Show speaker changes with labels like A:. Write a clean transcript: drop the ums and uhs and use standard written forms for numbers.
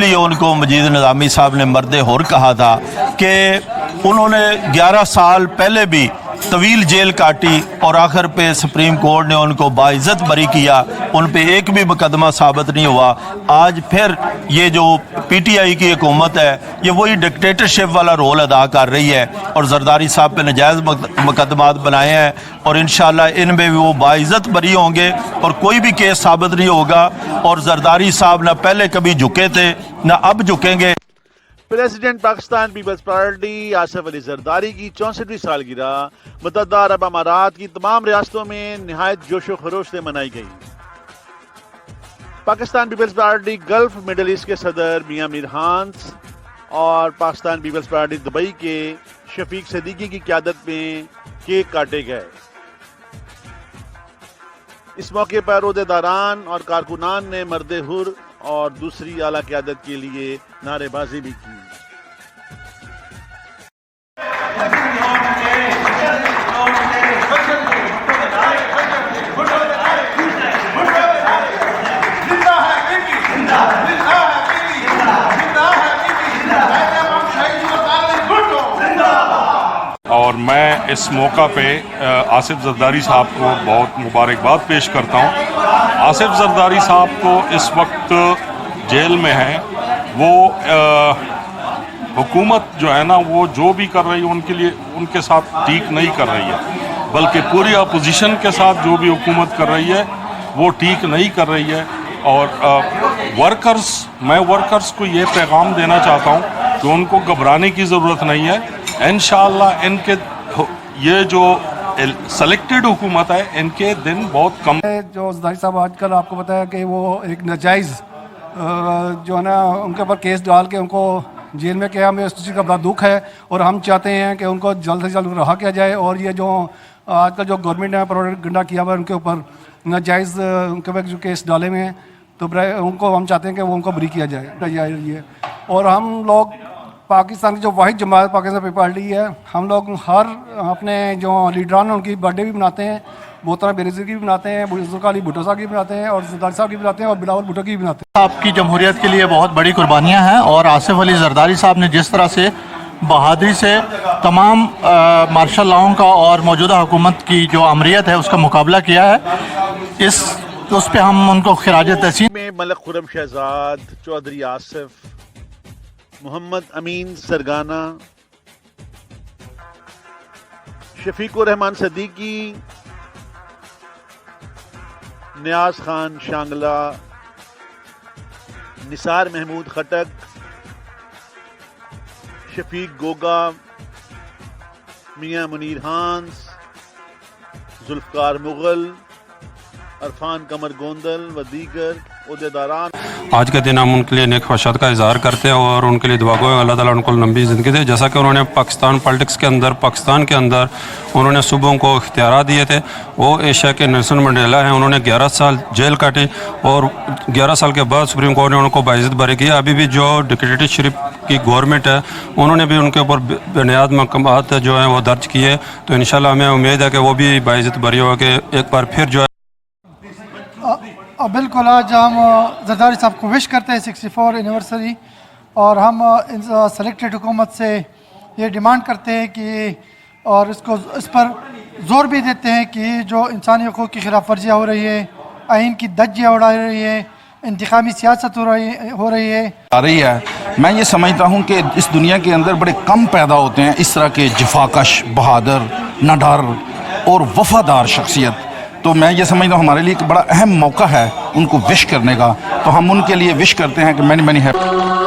A: لیے ان کو مجید نظامی صاحب نے مرد حر کہا تھا کہ انہوں نے 11 سال پہلے بھی طویل جیل کاٹی اور آخر پہ سپریم کورٹ نے ان کو باعزت بری کیا، ان پہ ایک بھی مقدمہ ثابت نہیں ہوا۔ آج پھر یہ جو پی ٹی آئی کی حکومت ہے یہ وہی ڈکٹیٹرشپ والا رول ادا کر رہی ہے اور زرداری صاحب پہ نجائز مقدمات بنائے ہیں، اور انشاءاللہ ان میں بھی وہ باعزت بری ہوں گے اور کوئی بھی کیس ثابت نہیں ہوگا، اور زرداری صاحب نہ پہلے کبھی جھکے تھے نہ اب جھکیں گے۔
B: پریزیڈنٹ پاکستان پیپلز پارٹی آصف علی زرداری کی 64ویں سالگرہ متحدہ عرب امارات کی تمام ریاستوں میں نہایت جوش و خروش سے منائی گئی۔ Pakistan Peoples Party Gulf Middle East کے صدر میاں میر ہانس اور پاکستان پیپلز پارٹی دبئی کے شفیق صدیقی کی قیادت میں کیک کاٹے گئے۔ اس موقع پر عہدیداران اور کارکنان نے مرد حر اور دوسری اعلیٰ قیادت کے لیے نعرے بازی بھی کی۔
C: اور میں اس موقع پہ آصف زرداری صاحب کو بہت مبارکباد پیش کرتا ہوں۔ آصف زرداری صاحب کو اس وقت جیل میں ہیں، وہ حکومت جو ہے نا وہ جو بھی کر رہی ہے ان کے لیے ان کے ساتھ ٹھیک نہیں کر رہی ہے، بلکہ پوری اپوزیشن کے ساتھ جو بھی حکومت کر رہی ہے وہ ٹھیک نہیں کر رہی ہے۔ اور میں ورکرز کو یہ پیغام دینا چاہتا ہوں کہ ان کو گھبرانے کی ضرورت نہیں ہے۔ انشاءاللہ ان کے یہ جو سلیکٹڈ حکومت ہے ان کے دن بہت کم۔
D: جو زرداری صاحب آج کل آپ کو بتایا کہ وہ ایک ناجائز جو ہے نا ان کے اوپر کیس ڈال کے ان کو جیل میں کیا، ہمیں اس چیز کا بڑا دکھ ہے اور ہم چاہتے ہیں کہ ان کو جلد سے جلد رہا کیا جائے، اور یہ جو آج کل جو گورنمنٹ نے پروپیگنڈا کیا ہوا ہے ان کے اوپر ناجائز ان کے اوپر جو کیس ڈالے ہوئے ہیں، تو ان کو ہم چاہتے ہیں کہ وہ ان کو بری کیا جائے۔ اور ہم لوگ پاکستان کی جو واحد جماعت پاکستان پیپلز پارٹی ہے، ہم لوگ ہر اپنے جو لیڈران ہیں ان کی برتھ ڈے بھی مناتے ہیں، محترمہ بینظیر کی بھی مناتے ہیں، ذوالفقار علی بھٹو صاحب کی بھی مناتے ہیں، اور زرداری صاحب کی بھی مناتے ہیں، اور بلاول بھٹو کی بھی مناتے ہیں۔
E: آپ کی جمہوریت کے لیے بہت بڑی قربانیاں ہیں، اور آصف علی زرداری صاحب نے جس طرح سے بہادری سے تمام مارشل لاؤں کا اور موجودہ حکومت کی جو امریت ہے اس کا مقابلہ کیا ہے، اس پہ ہم ان کو خراج تحسین۔
B: میں ملک خرم شہزاد چودھری آصف، محمد امین سرگانہ، شفیق الرحمان صدیقی، نیاز خان شانگلہ، نثار محمود خٹک، شفیق گوگا، میاں منیر ہانس، ذوالفقار مغل، عرفان قمر گوندل و دیگر عہدیداران۔
F: آج کے دن ہم ان کے لیے نیک خواہشات کا اظہار کرتے ہیں اور ان کے لیے دعا گو اللہ تعالیٰ ان کو لمبی زندگی دے۔ جیسا کہ انہوں نے پاکستان پالیٹکس کے اندر، پاکستان کے اندر انہوں نے صوبوں کو اختیارات دیے تھے، وہ ایشیا کے نیلسن منڈیلا ہیں۔ انہوں نے 11 سال جیل کاٹی اور 11 سال کے بعد سپریم کورٹ نے ان کو باعزت بری کیا۔ ابھی بھی جو ڈکٹیٹرشپ کی گورنمنٹ ہے انہوں نے بھی ان کے اوپر بنیاد مقامات جو ہیں وہ درج کیے، تو انشاءاللہ ہمیں امید ہے کہ وہ بھی باعزت بری ہو کہ ایک بار پھر جو ہے۔
D: بالکل آج ہم زرداری صاحب کو وش کرتے ہیں 64 اینیورسری، اور ہم سلیکٹڈ حکومت سے یہ ڈیمانڈ کرتے ہیں کہ اور اس پر زور بھی دیتے ہیں کہ جو انسانی حقوق کی خلاف ورزیاں ہو رہی ہے، آئین کی دھجیاں اڑا رہی ہے، انتخابی سیاست ہو رہی ہے۔
G: میں یہ سمجھتا ہوں کہ اس دنیا کے اندر بڑے کم پیدا ہوتے ہیں اس طرح کے جفاکش، بہادر، نڈر اور وفادار شخصیت، تو میں یہ سمجھتا ہوں ہمارے لیے ایک بڑا اہم موقع ہے ان کو وش کرنے کا، تو ہم ان کے لیے وش کرتے ہیں کہ مینی ہیپی۔